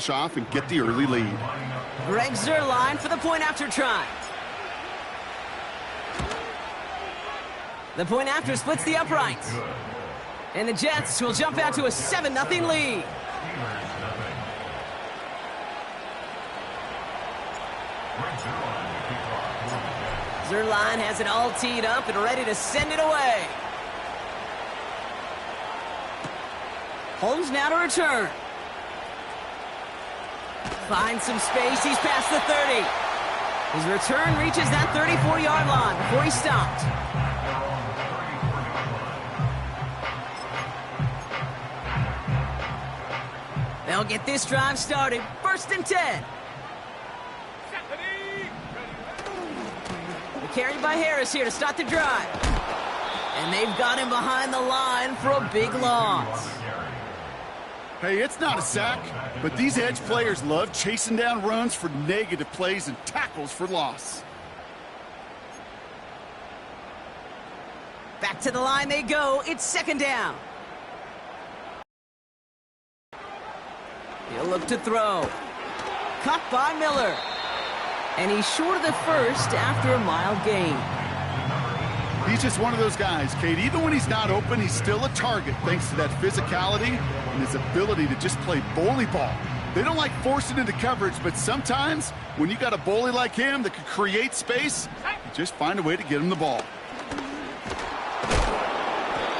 off and get the early lead. Greg Zuerlein for the point after try. The point after splits the uprights. And the Jets will jump out to a 7-0 lead. Zuerlein has it all teed up and ready to send it away. Holmes now to return. Finds some space. He's past the 30. His return reaches that 34-yard line before he stopped. They'll get this drive started. 1st and 10. Carried by Harris here to start the drive. And they've got him behind the line for a big loss. Hey, it's not a sack, but these edge players love chasing down runs for negative plays and tackles for loss. Back to the line they go. It's 2nd down. He'll look to throw. Cut by Miller. And he's short of the first after a mild gain. He's just one of those guys, Kate. Even when he's not open, he's still a target thanks to that physicality and his ability to just play bully ball. They don't like forcing into coverage, but sometimes when you got a bully like him that can create space, you just find a way to get him the ball.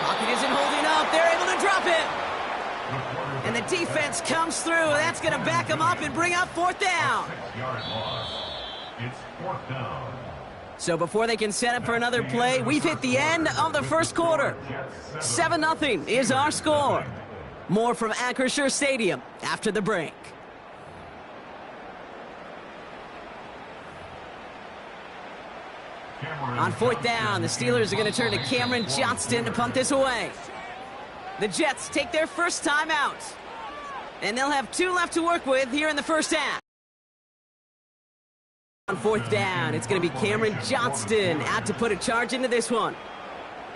Pocket isn't holding up. They're able to drop it. And the defense comes through. That's going to back him up and bring up 4th down. It's 4th down. So before they can set up for another play, we've hit the end of the first quarter. 7-0 is our score. More from Acrisure Stadium after the break. On 4th down, the Steelers are going to turn to Cameron Johnston to punt this away. The Jets take their first time out. And they'll have 2 left to work with here in the first half. On 4th down, it's going to be Cameron Johnston out to put a charge into this one.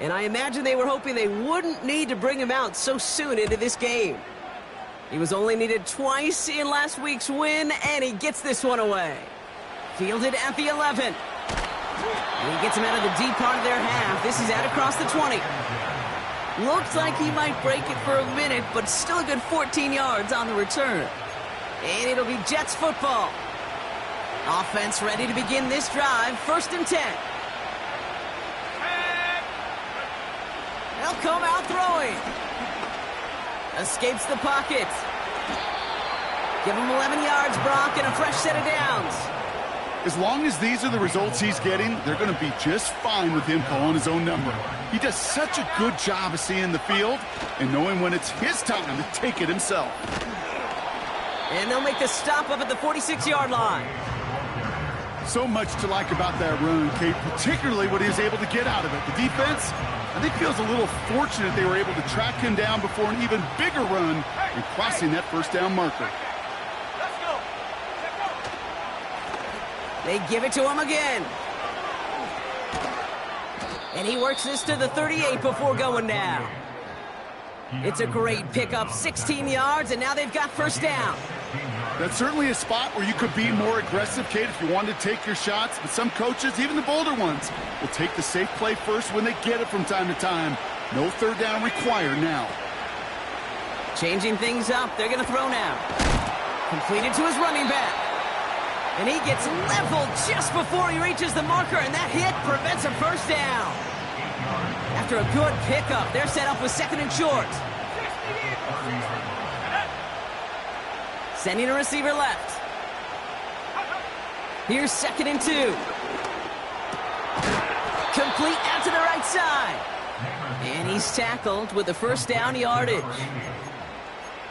And I imagine they were hoping they wouldn't need to bring him out so soon into this game. He was only needed twice in last week's win, and he gets this one away. Fielded at the 11. And he gets him out of the deep part of their half. This is out across the 20. Looks like he might break it for a minute, but still a good 14 yards on the return. And it'll be Jets football. Offense ready to begin this drive. 1st and 10. They'll come out throwing. Escapes the pocket. Give him 11 yards, Brock, and a fresh set of downs. As long as these are the results he's getting, they're going to be just fine with him calling his own number. He does such a good job of seeing the field and knowing when it's his time to take it himself. And they'll make the stop up at the 46-yard line. So much to like about that run, Kate, particularly what he was able to get out of it. The defense, I think, feels a little fortunate they were able to track him down before an even bigger run and crossing that 1st down marker. They give it to him again. And he works this to the 38 before going down. It's a great pickup, 16 yards, and now they've got 1st down. That's certainly a spot where you could be more aggressive, Kate, if you wanted to take your shots. But some coaches, even the bolder ones, will take the safe play first when they get it from time to time. No 3rd down required now. Changing things up. They're going to throw now. Completed to his running back. And he gets leveled just before he reaches the marker, and that hit prevents a 1st down. After a good pickup, they're set up with 2nd and short. Sending a receiver left. Here's 2nd and 2. Complete out to the right side. And he's tackled with the 1st down yardage.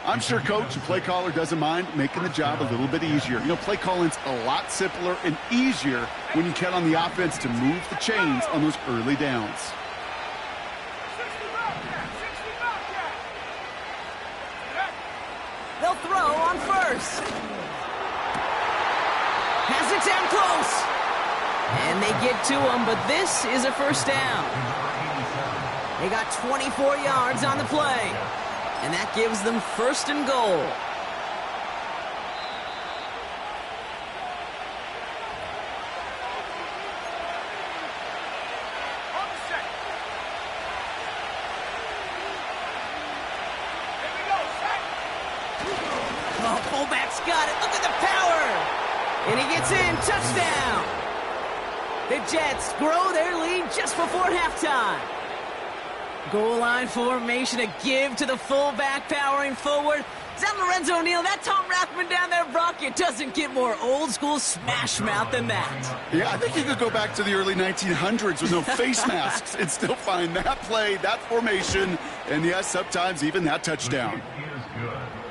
I'm sure coach and play caller doesn't mind making the job a little bit easier. You know, play calling's a lot simpler and easier when you count on the offense to move the chains on those early downs. They'll throw on 1st. Has it down close. And they get to him, but this is a 1st down. They got 24 yards on the play. And that gives them 1st and goal. fullback's got it. Look at the power. And he gets in. Touchdown. The Jets grow their lead just before halftime. Goal line formation, a give to the fullback, powering forward. Is that Lorenzo O'Neal? That Tom Rathman down there, Brock? It doesn't get more old-school smash mouth than that. Yeah, I think you could go back to the early 1900s with no face masks and still find that play, that formation, and yes, sometimes even that touchdown.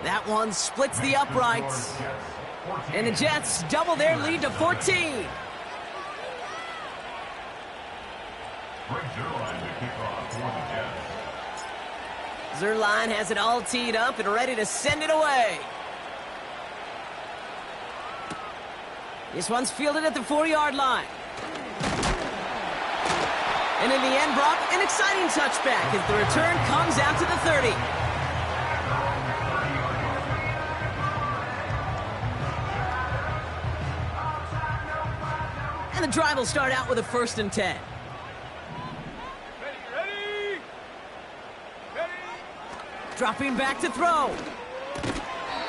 That one splits the uprights. And the Jets double their lead to 14. Zerline has it all teed up and ready to send it away. This one's fielded at the 4-yard line. And in the end, Brock, an exciting touchback as the return comes out to the 30. And the drive will start out with a 1st and 10. Dropping back to throw.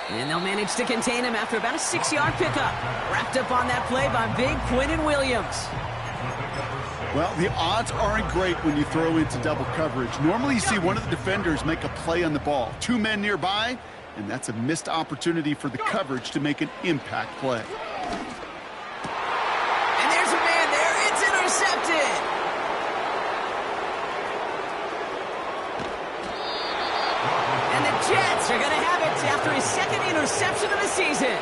And they'll manage to contain him after about a 6-yard pickup. Wrapped up on that play by big Quinnen Williams. Well, the odds aren't great when you throw into double coverage. Normally you see one of the defenders make a play on the ball. 2 men nearby, and that's a missed opportunity for the coverage to make an impact play. And there's a man there. It's intercepted. Jets are going to have it after his 2nd interception of the season.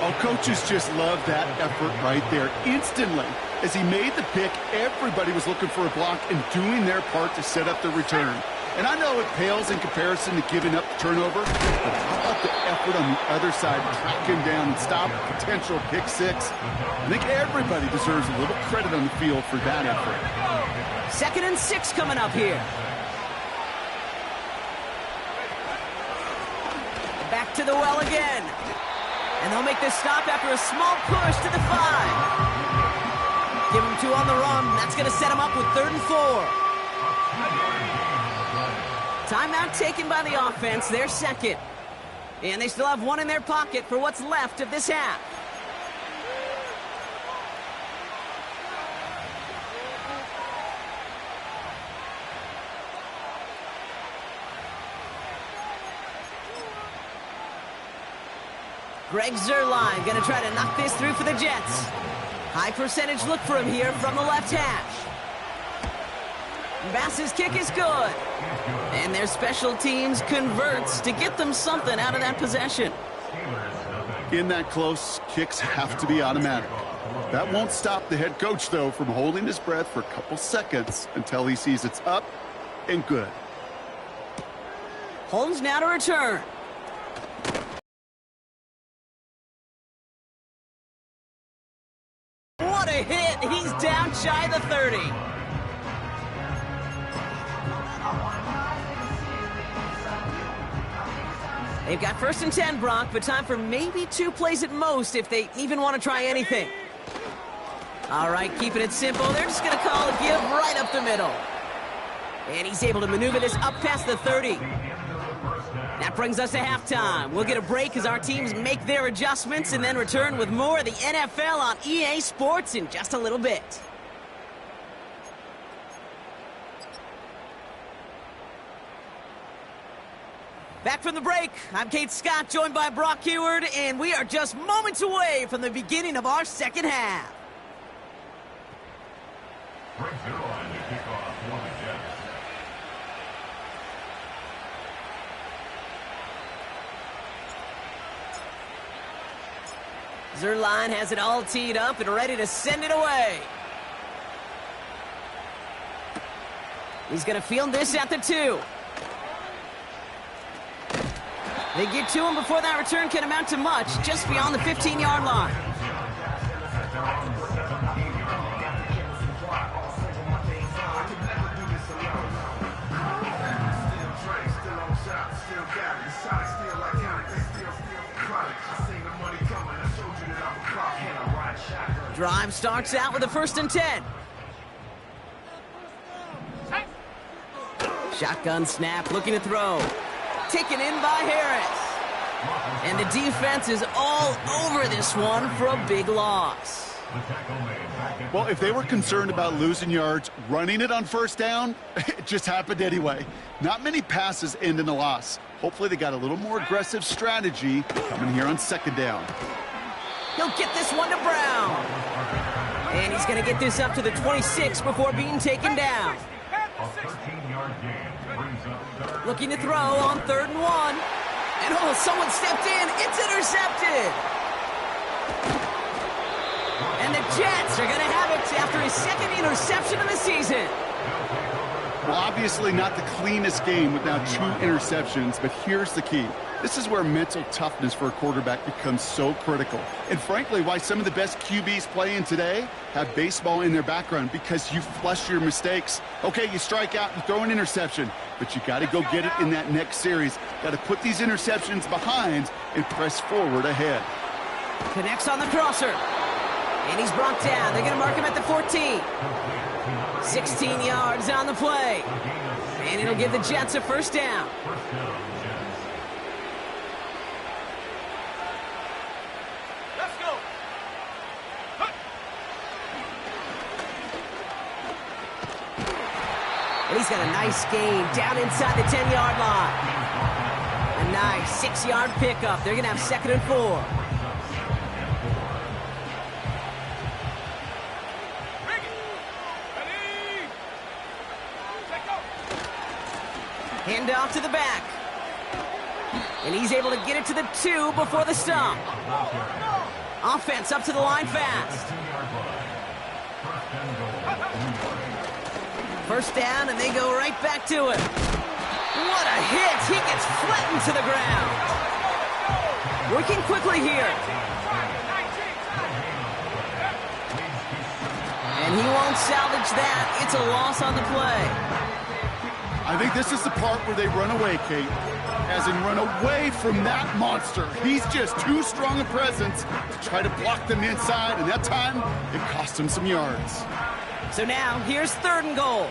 Oh, coaches just love that effort right there. Instantly, as he made the pick, everybody was looking for a block and doing their part to set up the return. And I know it pales in comparison to giving up the turnover, but how about the effort on the other side to track him down and stop a potential pick 6? I think everybody deserves a little credit on the field for that effort. 2nd and 6 coming up here. Back to the well again. And they'll make this stop after a small push to the 5. Give him 2 on the run. That's going to set him up with 3rd and 4. Timeout taken by the offense, their 2nd. And they still have 1 in their pocket for what's left of this half. Greg Zerline going to try to knock this through for the Jets. High percentage look for him here from the left hash. Bass's kick is good. And their special teams converts to get them something out of that possession. In that close, kicks have to be automatic. That won't stop the head coach, though, from holding his breath for a couple seconds until he sees it's up and good. Holmes now to return. What a hit! He's down shy of the 30. They've got 1st and 10, Brock, but time for maybe 2 plays at most if they even want to try anything. All right, keeping it simple. They're just going to call a give right up the middle. And he's able to maneuver this up past the 30. That brings us to halftime. We'll get a break as our teams make their adjustments and then return with more of the NFL on EA Sports in just a little bit. Back from the break, I'm Kate Scott, joined by Brock Heward, and we are just moments away from the beginning of our 2nd half. Zerline has it all teed up and ready to send it away. He's going to field this at the 2. They get to him before that return can amount to much, just beyond the 15-yard line. Drive starts out with a 1st and 10. Shotgun snap, looking to throw. Taken in by Harris. And the defense is all over this one for a big loss. Well, if they were concerned about losing yards, running it on first down, it just happened anyway. Not many passes end in a loss. Hopefully they got a little more aggressive strategy coming here on second down. He'll get this one to Brown. And he's going to get this up to the 26 before being taken down. Looking to throw on 3rd and 1. And oh, someone stepped in. It's intercepted. And the Jets are going to have it after his 2nd interception of the season. Well, obviously not the cleanest game with now 2 interceptions, but here's the key. This is where mental toughness for a quarterback becomes so critical. And frankly, why some of the best QBs playing today have baseball in their background, because you flush your mistakes. Okay, you strike out and throw an interception, but you got to go get it in that next series. Got to put these interceptions behind and press forward ahead. Connects on the crosser. And he's brought down. They're going to mark him at the 14. 16 yards on the play. And it'll give the Jets a first down. Let's go. And he's got a nice gain down inside the 10-yard line. A nice 6-yard pickup. They're going to have 2nd and 4. Hand off to the back. And he's able to get it to the 2 before the stop. Offense up to the line fast. First down, and they go right back to it. What a hit! He gets flattened to the ground. Working quickly here. And he won't salvage that. It's a loss on the play. I think this is the part where they run away, Kate. As in run away from that monster. He's just too strong a presence to try to block them inside, and that time, it cost him some yards. So now, here's 3rd and goal.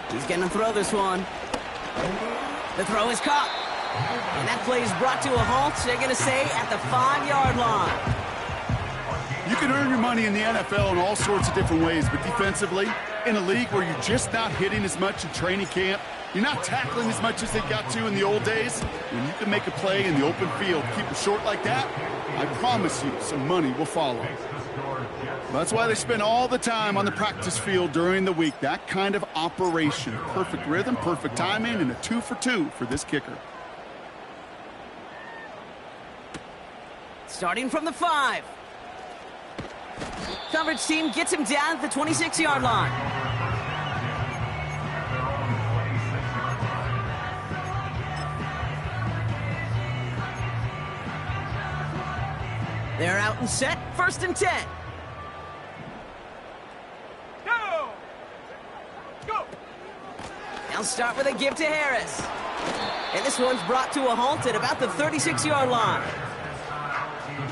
He's going to throw this one. The throw is caught. And that play is brought to a halt, so they're going to say at the 5-yard line. You can earn your money in the NFL in all sorts of different ways, but defensively, in a league where you're just not hitting as much in training camp, you're not tackling as much as they got to in the old days, when you can make a play in the open field, keep it short like that, I promise you some money will follow. That's why they spend all the time on the practice field during the week. That kind of operation. Perfect rhythm, perfect timing, and a 2 for 2 for this kicker. Starting from the 5. Coverage team gets him down at the 26-yard line. They're out and set. 1st and 10. Go. Go. They'll start with a give to Harris. And this one's brought to a halt at about the 36-yard line.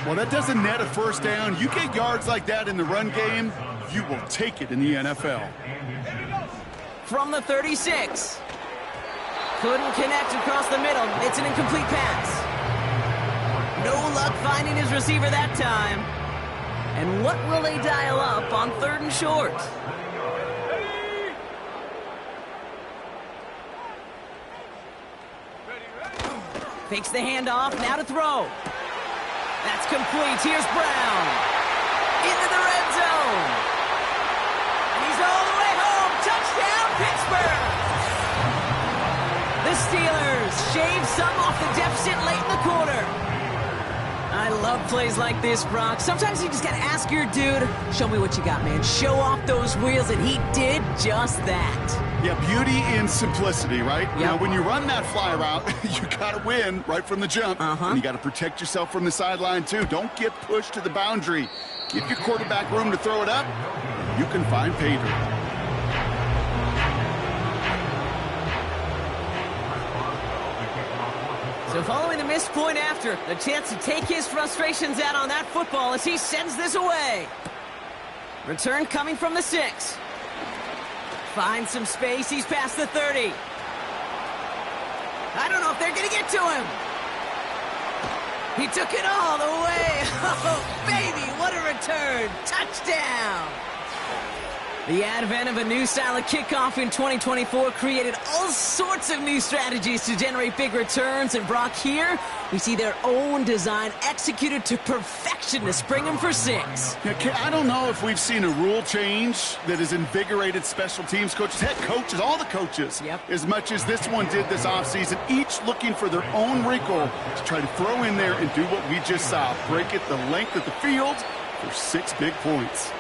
Well, that doesn't net a first down. You get yards like that in the run game, you will take it in the NFL. From the 36. Couldn't connect across the middle. It's an incomplete pass. No luck finding his receiver that time. And what will they dial up on 3rd and short? Fakes the handoff, now to throw. That's complete. Here's Brown. Into the red zone. And he's all the way home. Touchdown, Pittsburgh. The Steelers shave some off the deficit late in the quarter. I love plays like this, Brock. Sometimes you just got to ask your dude, show me what you got, man. Show off those wheels, and he did just that. Yeah, beauty in simplicity, right? Yep. Now, when you run that fly route, you got to win right from the jump. And you got to protect yourself from the sideline, too. Don't get pushed to the boundary. Give your quarterback room to throw it up. You can find pay dirt. So following the missed point after, the chance to take his frustrations out on that football as he sends this away. Return coming from the 6. Finds some space. He's past the 30. I don't know if they're going to get to him. He took it all the way. Oh, baby, what a return. Touchdown. The advent of a new style of kickoff in 2024 created all sorts of new strategies to generate big returns. And Brock, here, we see their own design executed to perfection to spring them for 6. Yeah, I don't know if we've seen a rule change that has invigorated special teams coaches, head coaches, all the coaches, as much as this one did this offseason, each looking for their own wrinkle to try to throw in there and do what we just saw, break it the length of the field for 6 big points.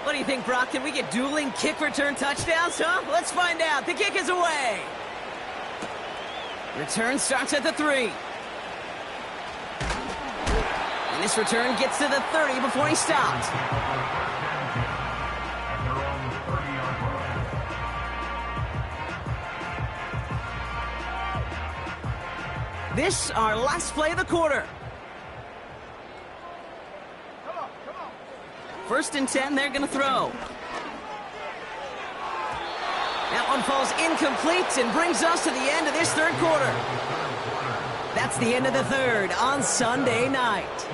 What do you think, Brock? Can we get dueling kick return touchdowns, huh? Let's find out. The kick is away. Return starts at the 3. And this return gets to the 30 before he stopped. This, our last play of the quarter. First and 10, they're going to throw. That one falls incomplete and brings us to the end of this third quarter. That's the end of the third on Sunday night.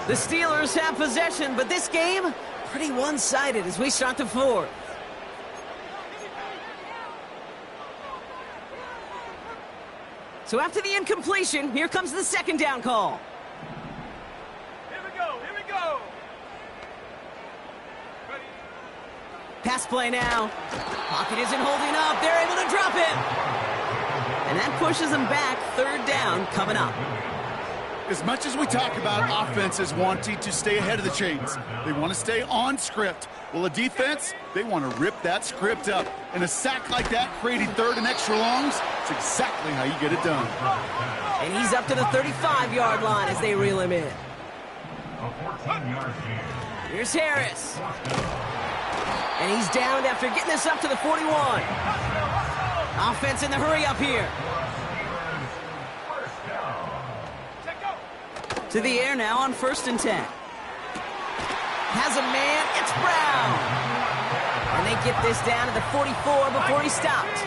The Steelers have possession, but this game, pretty one-sided as we start the fourth. So after the incompletion, here comes the second down call. Here we go. Pass play now. Pocket isn't holding up. They're able to drop it. And that pushes them back. Third down coming up. As much as we talk about offenses wanting to stay ahead of the chains, they want to stay on script. Well, a defense, they want to rip that script up. And a sack like that, creating third and extra longs, it's exactly how you get it done. And he's up to the 35-yard line as they reel him in. Here's Harris. And he's downed after getting this up to the 41. Offense in the hurry up here. To the air now on 1st and 10. Has a man, it's Brown. And they get this down to the 44 before he stopped.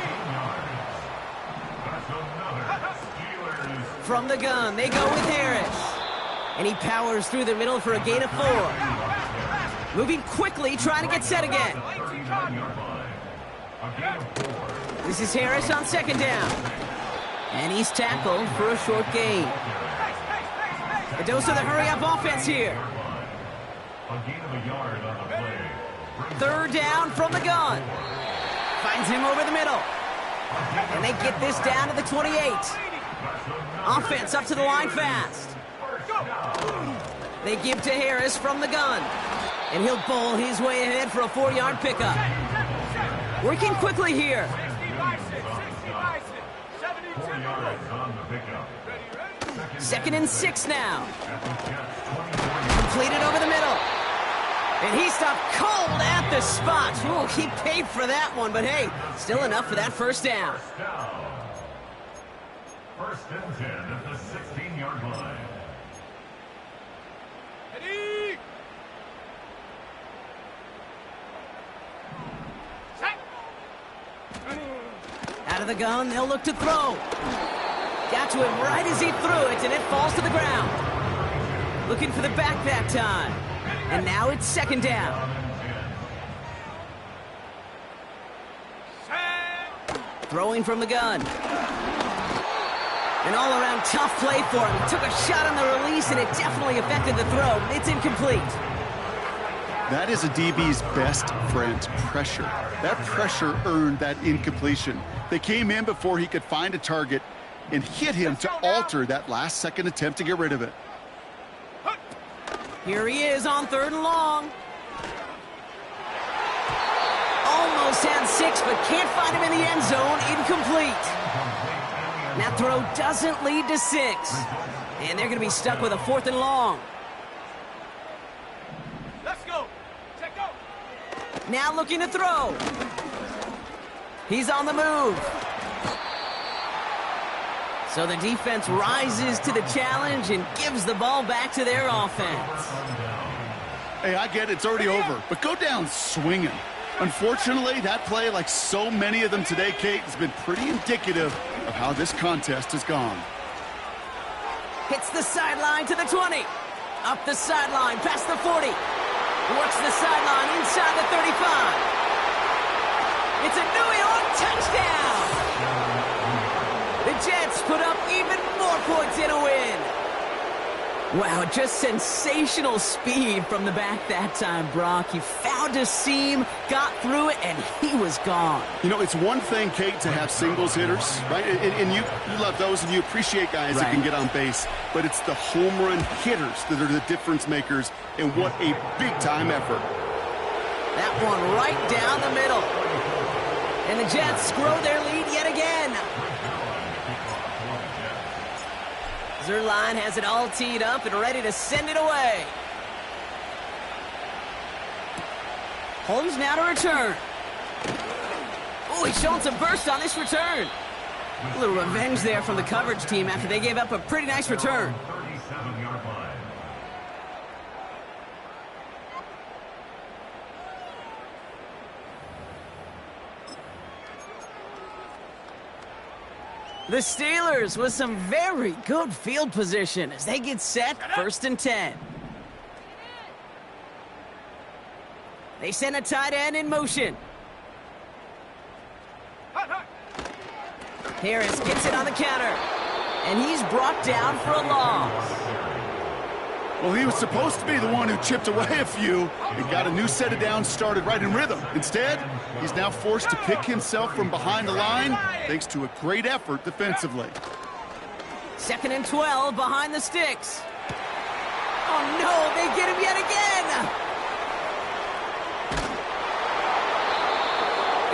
From the gun, they go with Harris. And he powers through the middle for a gain of 4. Moving quickly, trying to get set again. This is Harris on 2nd down. And he's tackled for a short gain. A dose of the hurry-up offense here. 3rd down from the gun. Finds him over the middle. And they get this down to the 28. Offense up to the line fast. They give to Harris from the gun. And he'll bowl his way ahead for a 4-yard pickup. Working quickly here. 2nd and 6 now. Completed over the middle. And he stopped cold at the spot. Ooh, he paid for that one, but hey, still enough for that first down. 1st and 10 at the 16-yard line. Ready? Out of the gun, they'll look to throw. Got to him right as he threw it, and it falls to the ground. Looking for the back that time. And now it's 2nd down. Throwing from the gun. An all-around tough play for him. He took a shot on the release, and it definitely affected the throw. It's incomplete. That is a DB's best friend, pressure. That pressure earned that incompletion. They came in before he could find a target and hit him to alter that last-second attempt to get rid of it. Here he is on 3rd and long. Almost had 6, but can't find him in the end zone. Incomplete. That throw doesn't lead to 6. And they're going to be stuck with a 4th and long. Let's go. Check go. Now looking to throw. He's on the move. So the defense rises to the challenge and gives the ball back to their offense. Hey, I get it, it's already over, but go down swinging. Unfortunately, that play, like so many of them today, Kate, has been pretty indicative of how this contest has gone. Hits the sideline to the 20. Up the sideline, past the 40. Works the sideline inside the 35. It's a New York touchdown! The Jets put up even more points in a win. Wow, just sensational speed from the back that time, Brock. He found a seam, got through it, and he was gone. You know, it's one thing, Kate, to have singles hitters, right? And you love those, and you appreciate guys that can get on base. But it's the home run hitters that are the difference makers, and what a big-time effort. That one right down the middle. And the Jets grow their lead yet again. Zerline has it all teed up and ready to send it away. Holmes now to return. Oh, he's showing some burst on this return. A little revenge there from the coverage team after they gave up a pretty nice return. 37-yard line. The Steelers with some very good field position as they get set, 1st and 10. They send a tight end in motion. Harris gets it on the counter, and he's brought down for a loss. Well, he was supposed to be the one who chipped away a few and got a new set of downs started right in rhythm. Instead, he's now forced to pick himself from behind the line thanks to a great effort defensively. 2nd and 12 behind the sticks. Oh, no, they get him yet again.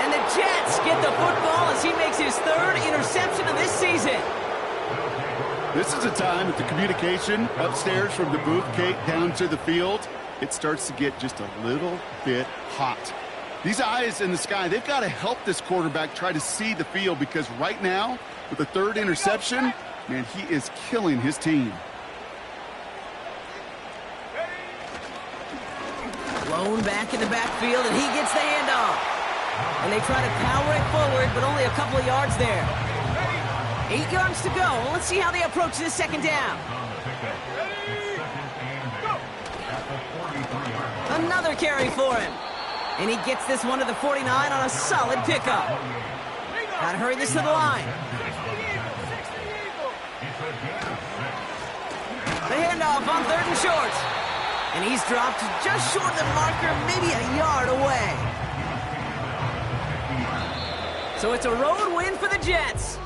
And the Jets get the football as he makes his 3rd interception of this season. This is a time that the communication upstairs from the booth, Kate, down to the field, it starts to get just a little bit hot. These eyes in the sky, they've got to help this quarterback try to see the field, because right now, with the 3rd interception, man, he is killing his team. Blown back in the backfield, and he gets the handoff. And they try to power it forward, but only a couple of yards there. 8 yards to go. Let's see how they approach this 2nd down. Another carry for him. And he gets this one to the 49 on a solid pickup. Gotta hurry this to the line. The handoff on 3rd and short. And he's dropped just short of the marker, maybe a yard away. So it's a road win for the Jets.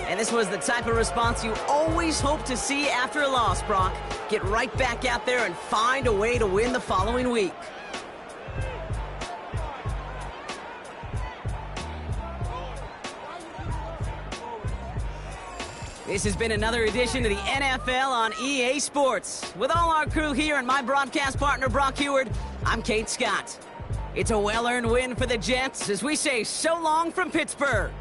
And this was the type of response you always hope to see after a loss, Brock. Get right back out there and find a way to win the following week. This has been another edition of the NFL on EA Sports. With all our crew here and my broadcast partner, Brock Heward, I'm Kate Scott. It's a well-earned win for the Jets as we say so long from Pittsburgh.